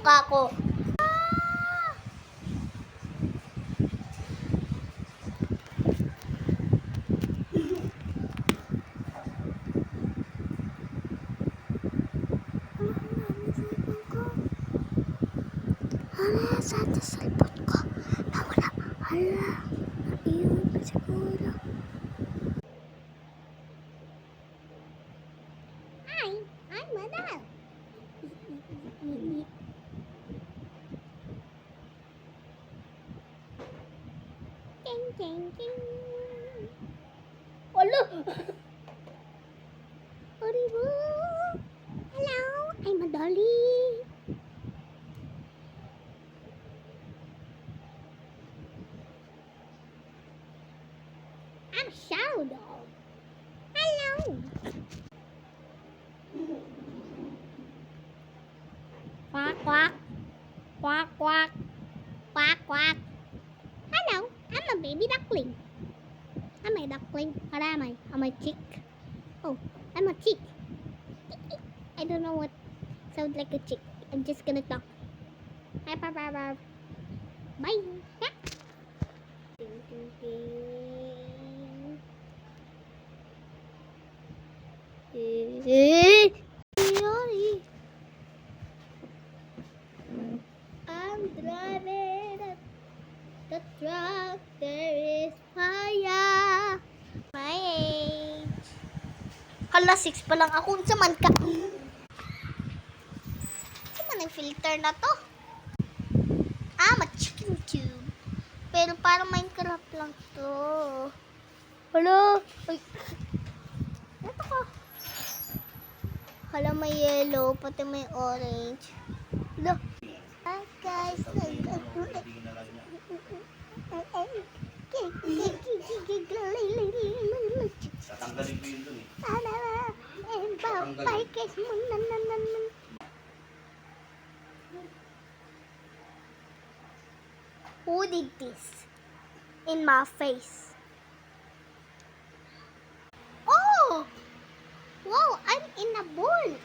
mukha ko. Hala, sa cellphone ko. Nawala. Hala. Iyon pa siguro. Hi, I'm Madal. Ting, ting, ting. Hala. Haribo. Hello, I'm Madali. I'm Shadow Dog. Hello. Quack, quack. Quack, quack. Quack, quack. Hello, I'm a baby duckling. I'm a duckling. What am I? I'm a chick. Oh, I'm a chick. I don't know what sounds like a chick. I'm just gonna talk. Bye, bye, bye, bye. Bye. Yeah. Ding, ding, ding. Sorry. I'm driving the truck. There is fire. My age. Hala, 6 pa lang ako. Sa man ka. Sa man ang filter na to? Chicken tube. Pero parang Minecraft lang to. Hala. Ay. Ito ko. Hala, may yellow. Pati may orange. Hala. Hi guys. Tatanggalin ko yun dun eh. Who did this in my face? Oh! Wow, I'm in a bowl.